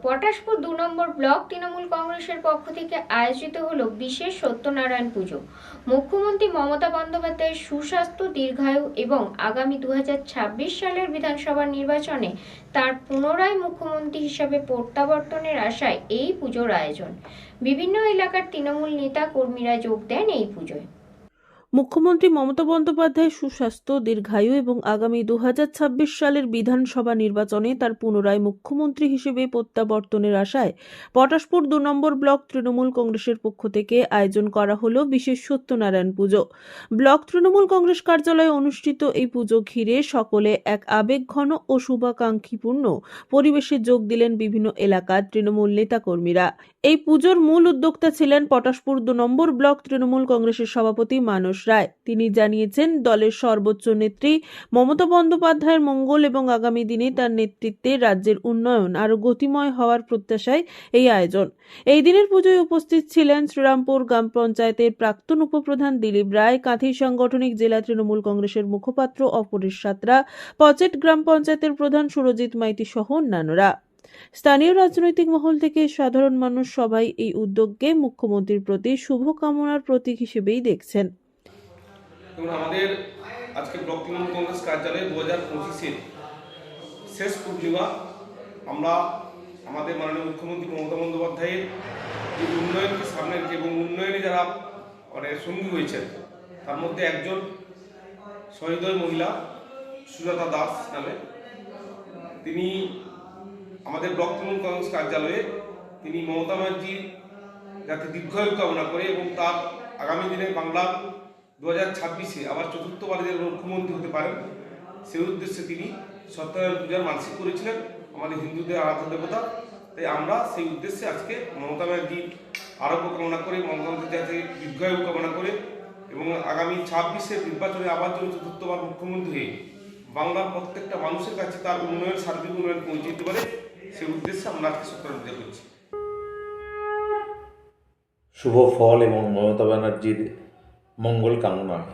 পটাশপুর ২ নম্বর block Trinamool কংগ্রেসের পক্ষ থেকে আয়োজিত হলো বিশেষ সত্যনারায়ণ পুজো। মুখ্যমন্ত্রী মমতা বন্দ্যোপাধ্যায়ের সুস্বাস্থ্য, দীর্ঘায়ু এবং আগামী ২০২৬ সালের বিধানসভা নির্বাচনে তার পুনরায় মুখ্যমন্ত্রী হিসাবে প্রত্যাবর্তনের আশায় এই পুজোর আয়োজন। বিভিন্ন এলাকার তৃণমূল নেতা কর্মীরা যোগ দেন এই পুজোয়। মুখ্যমন্ত্রী মমতা বন্দ্যোপাধ্যায়ের সুস্বাস্থ্য, দীর্ঘায়ু এবং আগামী ২০২৬ সালের বিধানসভা নির্বাচনে তার পুনরায় মুখ্যমন্ত্রী হিসেবে প্রত্যাবর্তনের আশায় পটাশপুর ২ নম্বর ব্লক তৃণমূল কংগ্রেসের পক্ষ থেকে আয়োজন করা হলো বিশেষ সত্যনারায়ণ পুজো। ব্লক তৃণমূল কংগ্রেস কার্যালয়ে অনুষ্ঠিত এই পুজো ঘিরে সকলে এক আবেগঘন ও শুভাকাঙ্ক্ষীপূর্ণ পরিবেশে যোগ দিলেন বিভিন্ন এলাকার তৃণমূল নেতাকর্মীরা। এই পুজোর মূল উদ্যোক্তা ছিলেন পটাশপুর ২ নম্বর ব্লক তৃণমূল কংগ্রেসের সভাপতি মানস রায়। তিনি জানিয়েছেন, দলের সর্বোচ্চ নেত্রী মমতা বন্দ্যোপাধ্যায়ের মঙ্গল এবং আগামী দিনে তার নেতৃত্বে রাজ্যের উন্নয়ন আরো গতিময় হওয়ার প্রত্যাশায় এই আয়োজন। এই দিনের পুজোয় উপস্থিত ছিলেন শ্রীরামপুর গ্রাম পঞ্চায়েতের প্রাক্তন উপপ্রধান দিলীপ রায়, কাঁথি সাংগঠনিক জেলা তৃণমূল কংগ্রেসের মুখপাত্র অপরেশ সাঁতরা, পচেট গ্রাম পঞ্চায়েতের প্রধান সুরজিৎ মাইতি সহ অন্যান্যরা। স্থানীয় রাজনৈতিক মহল থেকে সাধারণ মানুষ সবাই এই উদ্যোগকে মুখ্যমন্ত্রীর প্রতি শুভকামনার প্রতীক হিসেবেই দেখছেন। আমাদের আজকে ব্লক তৃণমূল কংগ্রেস কার্যালয়ে 2025-এর শেষ পূর্ণিমা আমরা আমাদের মাননীয় মুখ্যমন্ত্রী মমতা বন্দ্যোপাধ্যায়ের যে উন্নয়নকে সামনে রেখে এবং উন্নয়নে যারা সঙ্গী হয়েছেন তার মধ্যে একজন সহৃদয় মহিলা সুজাতা দাস নামে, তিনি আমাদের ব্লক তৃণমূল কংগ্রেস কার্যালয়ে তিনি মমতা ব্যানার্জির যাতে দীর্ঘায়ু কামনা করে এবং তার আগামী দিনে বাংলার 2026-এ আবার চতুর্থবারের মুখ্যমন্ত্রী হতে পারেন সেই উদ্দেশ্যে তিনি সত্যনারায়ণ পূজার মানসিক করেছিলেন, আমাদের হিন্দুদের আরাধ্য দেবতা। তাই আমরা সেই উদ্দেশ্যে আজকে মমতা ব্যানার্জির আরোগ্য কামনা করে, মমতা ব্যানার্জির যাতে দীর্ঘায়ু কামনা করে এবং আগামী 26-এর নির্বাচনে আবার যেন চতুর্থবার মুখ্যমন্ত্রী হয়ে বাংলার প্রত্যেকটা মানুষের কাছে তার উন্নয়ন, সার্বিক উন্নয়ন পৌঁছে দিতে পারে, সেই উদ্দেশ্যে আমরা আজকে সত্যনারায়ণ পূজা করছি। শুভ ফল এবং মমতা ব্যানার্জির মঙ্গল কামনায়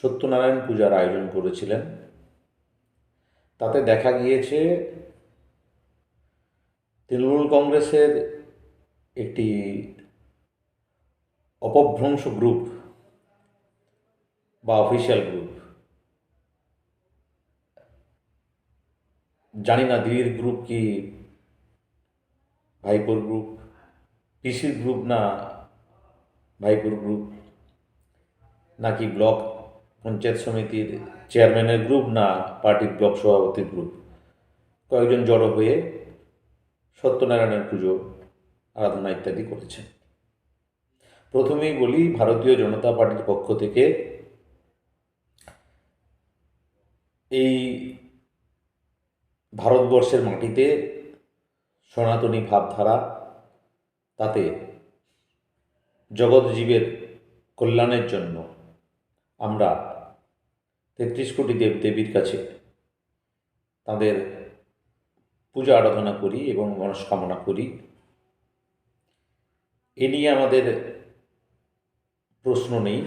সত্যনারায়ণ পূজার আয়োজন করেছিলেন। তাতে দেখা গিয়েছে তৃণমূল কংগ্রেসের একটি অপভ্রংশ গ্রুপ বা অফিসিয়াল গ্রুপ, জানি না দিদির গ্রুপ কি ভাইপোর গ্রুপ, পিসির গ্রুপ না ভাইপোর গ্রুপ, নাকি ব্লক পঞ্চায়েত সমিতির চেয়ারম্যানের গ্রুপ না পার্টির ব্লক সভাপতির গ্রুপ, কয়েকজন জড়ো হয়ে সত্যনারায়ণের পুজো আরাধনা ইত্যাদি করেছেন। প্রথমেই বলি, ভারতীয় জনতা পার্টির পক্ষ থেকে এই ভারতবর্ষের মাটিতে সনাতনী ভাবধারা, তাতে জগৎজীবের কল্যাণের জন্য আমরা 33 কোটি দেবদেবীর কাছে তাদের পূজা আরাধনা করি এবং মনস্কামনা করি। এ নিয়ে আমাদের প্রশ্ন নেই,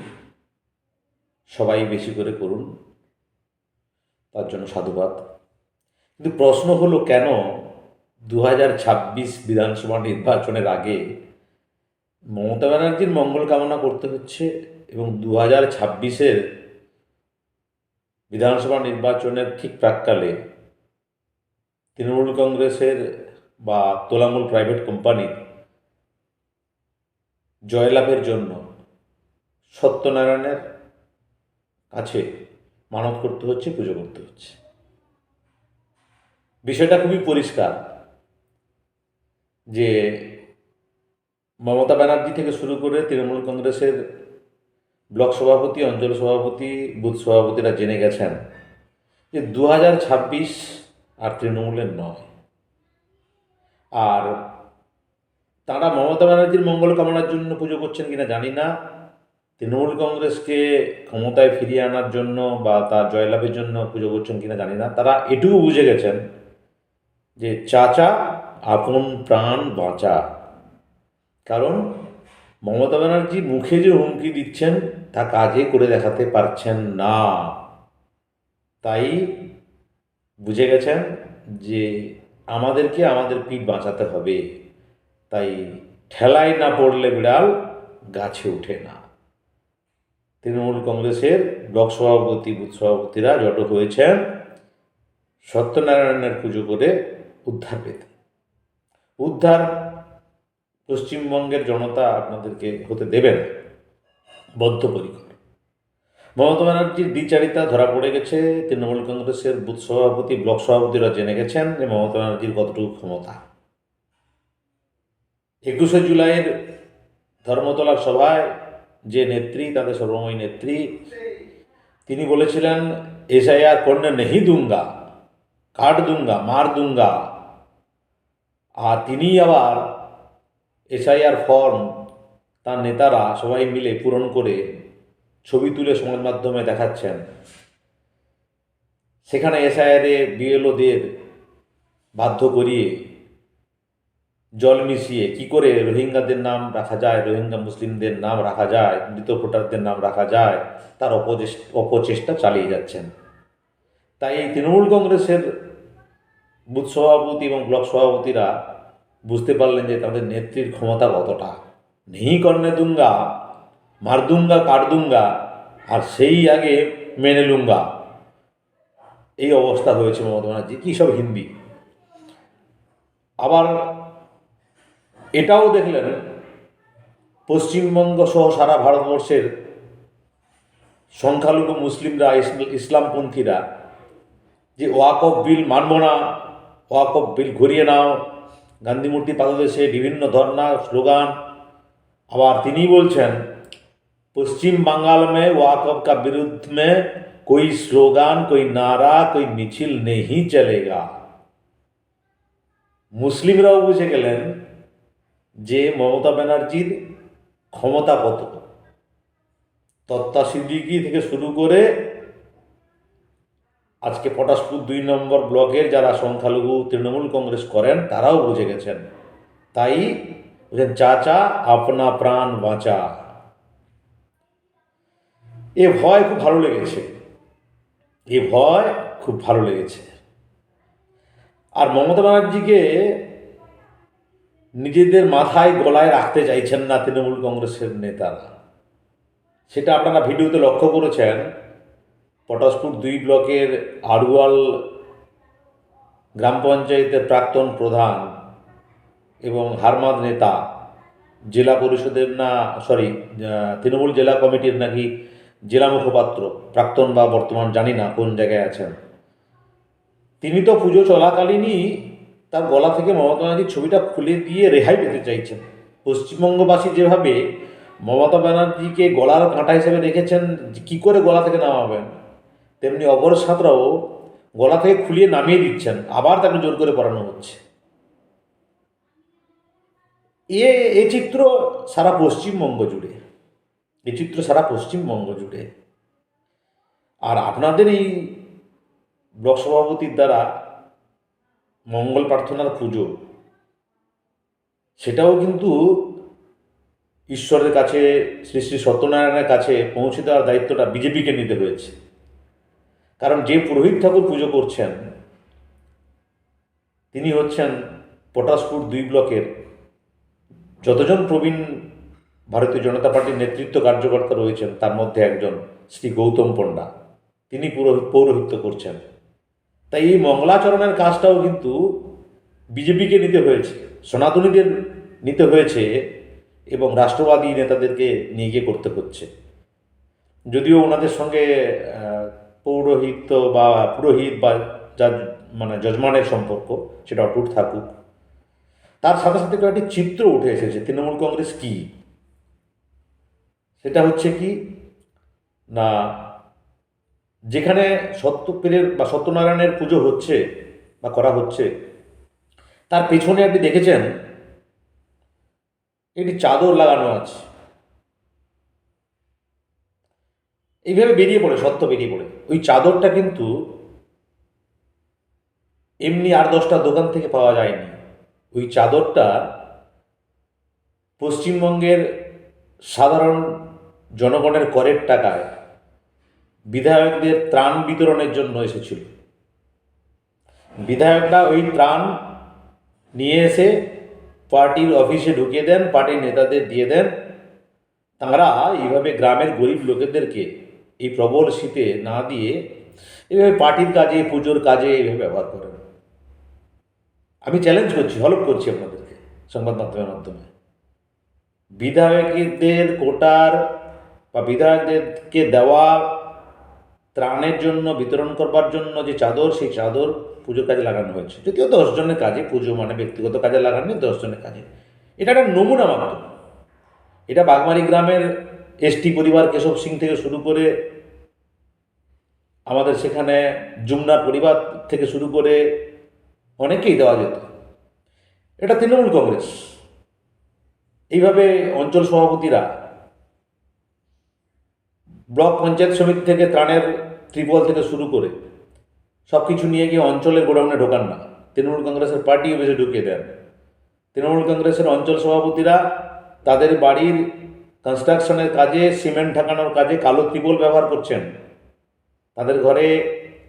সবাই বেশি করে করুন, তার জন্য সাধুবাদ। কিন্তু প্রশ্ন হলো, কেন 2026 বিধানসভা নির্বাচনের আগে মমতা ব্যানার্জির মঙ্গল কামনা করতে হচ্ছে এবং 2026-এর বিধানসভা নির্বাচনের ঠিক প্রাক্কালে তৃণমূল কংগ্রেসের বা তোলামূল প্রাইভেট কোম্পানির জয়লাভের জন্য সত্যনারায়ণের কাছে মানত করতে হচ্ছে, পুজো করতে হচ্ছে। বিষয়টা খুবই পরিষ্কার যে মমতা ব্যানার্জি থেকে শুরু করে তৃণমূল কংগ্রেসের ব্লক সভাপতি, অঞ্চল সভাপতি, বুথ সভাপতিরা জেনে গেছেন যে 2026 আর তৃণমূলের নয়। আর তারা মমতা ব্যানার্জির মঙ্গল কামনার জন্য পুজো করছেন কিনা জানি না, তৃণমূল কংগ্রেসকে ক্ষমতায় ফিরিয়ে আনার জন্য বা তার জয়লাভের জন্য পুজো করছেন কিনা জানি না। তারা এটুকু বুঝে গেছেন যে চাচা আপন প্রাণ বাঁচা। কারণ মমতা ব্যানার্জি মুখে যে হুমকি দিচ্ছেন তা কাজে করে দেখাতে পারছেন না, তাই বুঝে গেছেন যে আমাদেরকে আমাদের পিঠ বাঁচাতে হবে। তাই ঠেলায় না পড়লে বিড়াল গাছে ওঠে না। তৃণমূল কংগ্রেসের ব্লক সভাপতি বুথ সভাপতিরা জড়ো হয়েছেন সত্যনারায়ণের পুজো করে উদ্ধার পেতে। উদ্ধার পশ্চিমবঙ্গের জনতা আপনাদেরকে হতে দেবে না, বদ্ধপরিকর। মমতা ব্যানার্জির দ্বিচারিতা ধরা পড়ে গেছে। তৃণমূল কংগ্রেসের বুথ সভাপতি ব্লক সভাপতিরা জেনে গেছেন যে মমতা ব্যানার্জির কতটুকু ক্ষমতা। 21শে জুলাইয়ের ধর্মতলার সভায় যে নেত্রী, তাদের সর্বময়ী নেত্রী, তিনি বলেছিলেন SIR করনে নেহি দুঙ্গা, কাট দুঙ্গা, মার দুঙ্গা। আর তিনি আবার SIR ফর্ম তার নেতারা সবাই মিলে পূরণ করে ছবি তুলে সমাজ মাধ্যমে দেখাচ্ছেন। সেখানে SIR-এ BLO-দের বাধ্য করিয়ে জল মিশিয়ে কি করে রোহিঙ্গাদের নাম রাখা যায়, রোহিঙ্গা মুসলিমদের নাম রাখা যায়, মৃত ভোটারদের নাম রাখা যায়, তার অপচেষ্টা চালিয়ে যাচ্ছেন। তাই এই তৃণমূল কংগ্রেসের বুথ সভাপতি এবং ব্লক সভাপতিরা বুঝতে পারলেন যে তাদের নেত্রীর ক্ষমতা কতটা। নেই করনে দুঙ্গা, মার দুঙ্গা, কাট দুঙ্গা, আর সেই আগে মেনে লুঙ্গা। এই অবস্থা হয়েছে মমতা ব্যানার্জি। কী সব হিন্দি! আবার এটাও দেখলেন পশ্চিমবঙ্গ সহ সারা ভারতবর্ষের সংখ্যালঘু মুসলিমরা, ইসলামপন্থীরা যে ওয়াকফ বিল মানব না, ওয়াকফ বিল ঘুরিয়ে নাও, গান্ধী মূর্তি পাদদেশে বিভিন্ন ধর্না স্লোগান। আবার তিনি বলছেন পশ্চিম বাঙ্গাল में ওয়াকফ का विरुद्ध में कोई स्लोगान, कोई नारा, कोई मिছিল नहीं चलेगा। মুসলিমরাও বুঝে গেলেন যে মমতা ব্যানার্জির ক্ষমতা কত। তত্ত্বা সিদ্দিকি থেকে শুরু করে আজকে পটাশপুর 2 নম্বর ব্লকের যারা সংখ্যালঘু তৃণমূল কংগ্রেস করেন তারাও বুঝে গেছেন। তাই বলছেন চাচা আপনা প্রাণ বাঁচা। এ ভয় খুব ভালো লেগেছে, এ ভয় খুব ভালো লেগেছে। আর মমতা ব্যানার্জিকে নিজেদের মাথায় গলায় রাখতে চাইছেন না তৃণমূল কংগ্রেসের নেতারা। সেটা আপনারা ভিডিওতে লক্ষ্য করেছেন। পটাশপুর 2 ব্লকের আড়ুয়াল গ্রাম পঞ্চায়েতের প্রাক্তন প্রধান এবং হারমাদ নেতা, জেলা পরিষদের তৃণমূল জেলা কমিটির নাকি জেলা মুখপাত্র, প্রাক্তন বা বর্তমান জানি না কোন জায়গায় আছেন, তিনি তো পুজো চলাকালীনই তার গলা থেকে মমতা ব্যানার্জির ছবিটা খুলে দিয়ে রেহাই পেতে চাইছেন। পশ্চিমবঙ্গবাসী যেভাবে মমতা ব্যানার্জিকে গলার কাঁটা হিসেবে রেখেছেন, কী করে গলা থেকে নামাবেন, তেমনি অপর ছাত্রও গলা থেকে খুলিয়ে নামিয়ে দিচ্ছেন, আবার তাকে জোর করে পড়ানো হচ্ছে। এই চিত্র সারা পশ্চিমবঙ্গ জুড়ে, এই চিত্র সারা পশ্চিমবঙ্গ জুড়ে। আর আপনাদের এই ব্লক সভাপতির দ্বারা মঙ্গল প্রার্থনার পুজো, সেটাও কিন্তু ঈশ্বরের কাছে, শ্রী শ্রী সত্যনারায়ণের কাছে পৌঁছে দেওয়ার দায়িত্বটা বিজেপিকে নিতে হয়েছে। কারণ যে পুরোহিত ঠাকুর পুজো করছেন তিনি হচ্ছেন পটাশপুর 2 ব্লকের যতজন প্রবীণ ভারতীয় জনতা পার্টির নেতৃত্ব কার্যকর্তা রয়েছেন তার মধ্যে একজন শ্রী গৌতম পণ্ডা, তিনি পৌরোহিত্য করছেন। তাই এই মঙ্গলাচরণের কাজটাও কিন্তু বিজেপিকে নিতে হয়েছে, সনাতনীদের নিতে হয়েছে এবং রাষ্ট্রবাদী নেতাদেরকে নিয়ে গিয়ে করতে হচ্ছে। যদিও ওনাদের সঙ্গে পৌরোহিত্য বা পুরোহিত বা যার যজমানের সম্পর্ক সেটা অটুট থাকুক, তার সাথে সাথে কয়েকটি চিত্র উঠে এসেছে তৃণমূল কংগ্রেস কি। সেটা হচ্ছে কি না, যেখানে সত্যপীরের বা সত্যনারায়ণের পুজো হচ্ছে বা করা হচ্ছে তার পেছনে আপনি দেখেছেন একটি চাদর লাগানো আছে। এইভাবে বেরিয়ে পড়ে, সত্য বেরিয়ে পড়ে। ওই চাদরটা কিন্তু এমনি 8-10টা দোকান থেকে পাওয়া যায়নি। ওই চাদরটা পশ্চিমবঙ্গের সাধারণ জনগণের করের টাকায় বিধায়কদের ত্রাণ বিতরণের জন্য এসেছিল। বিধায়করা ওই ত্রাণ নিয়ে এসে পার্টির অফিসে ঢুকিয়ে দেন, পার্টির নেতাদের দিয়ে দেন। তাঁরা এইভাবে গ্রামের গরিব লোকেদেরকে এই প্রবল শীতে না দিয়ে এইভাবে পার্টির কাজে, পুজোর কাজে এইভাবে ব্যবহার করেন। আমি চ্যালেঞ্জ করছি, হলফ করছি আপনাদেরকে সংবাদ মাধ্যমের মাধ্যমে। বিধায়কদের কোটার বা বিধায়কদেরকে দেওয়া ত্রাণের জন্য, বিতরণ করবার জন্য যে চাদর, সেই চাদর পুজোর কাজে লাগানো হয়েছে। যদিও 10 জনের কাজে, পুজো মানে ব্যক্তিগত কাজে লাগাননি, 10 জনের কাজে। এটা একটা নমুনা মাত্র। এটা বাগমারি গ্রামের এসটি পরিবার কেশব সিং থেকে শুরু করে আমাদের সেখানে জুমনার পরিবার থেকে শুরু করে অনেকেই দেওয়া যেত। এটা তৃণমূল কংগ্রেস। এইভাবে অঞ্চল সভাপতিরা ব্লক পঞ্চায়েত সমিতি থেকে ত্রাণের ত্রিপল থেকে শুরু করে সব কিছু নিয়ে গিয়ে অঞ্চলের গোডাউনে ঢোকান না, তৃণমূল কংগ্রেসের পার্টি অফিসে ঢুকিয়ে দেন। তৃণমূল কংগ্রেসের অঞ্চল সভাপতিরা তাদের বাড়ির কনস্ট্রাকশনের কাজে, সিমেন্ট ঢাকানোর কাজে কালো ত্রিপল ব্যবহার করছেন। তাদের ঘরে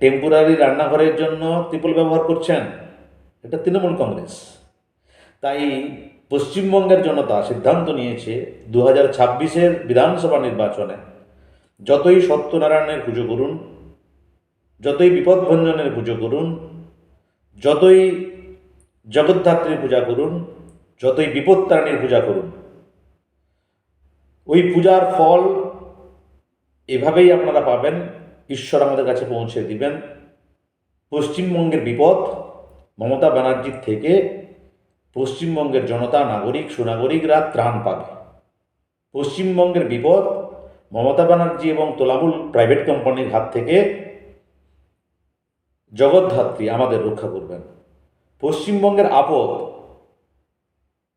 টেম্পোরারি রান্নাঘরের জন্য ত্রিপল ব্যবহার করছেন। এটা তৃণমূল কংগ্রেস। তাই পশ্চিমবঙ্গের জনতা সিদ্ধান্ত নিয়েছে 2026-এর বিধানসভা নির্বাচনে যতই সত্যনারায়ণের পুজো করুন, যতই বিপদভঞ্জনের পুজো করুন, যতই জগদ্ধাত্রীর পূজা করুন, যতই বিপত্তারিণীর পূজা করুন, ওই পূজার ফল এভাবেই আপনারা পাবেন। ঈশ্বর আমাদের কাছে পৌঁছে দিবেন। পশ্চিমবঙ্গের বিপদ মমতা ব্যানার্জির থেকে পশ্চিমবঙ্গের জনতা, নাগরিক, সুনাগরিকরা ত্রাণ পাবে। পশ্চিমবঙ্গের বিপদ মমতা ব্যানার্জি এবং তোলামূল প্রাইভেট কোম্পানির হাত থেকে জগদ্ধাত্রী আমাদের রক্ষা করবেন। পশ্চিমবঙ্গের আপদ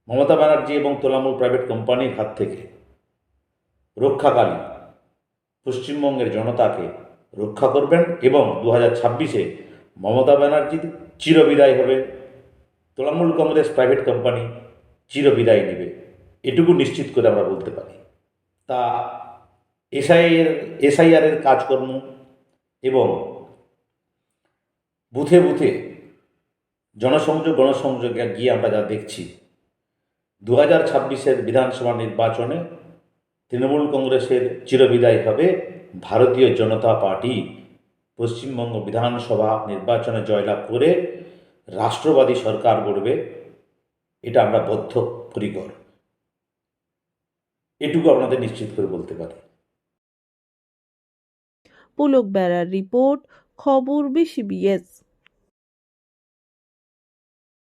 মমতা ব্যানার্জি এবং তোলামূল প্রাইভেট কোম্পানির হাত থেকে রক্ষাকালী পশ্চিমবঙ্গের জনতাকে রক্ষা করবেন এবং 2026-এ মমতা ব্যানার্জির চিরবিদায় হবে, তৃণমূল কংগ্রেস প্রাইভেট কোম্পানি চিরবিদায় নেবে। এটুকু নিশ্চিত করে আমরা বলতে পারি। তা এসআইআরের কাজকর্ম এবং বুথে বুথে গণসংযোগে গিয়ে আমরা যা দেখছি, 2026-এর বিধানসভা নির্বাচনে তৃণমূল কংগ্রেসের চিরবিদায় হবে, ভারতীয় জনতা পার্টি পশ্চিমবঙ্গ বিধানসভা নির্বাচনে জয়লাভ করে রাষ্ট্রবাদী সরকার গড়বে। এটা আমরা বদ্ধপরিকর। এটুকু আপনাদের নিশ্চিত করে বলতে পারি। পুলক বেড়ার রিপোর্ট, খবর BCBS।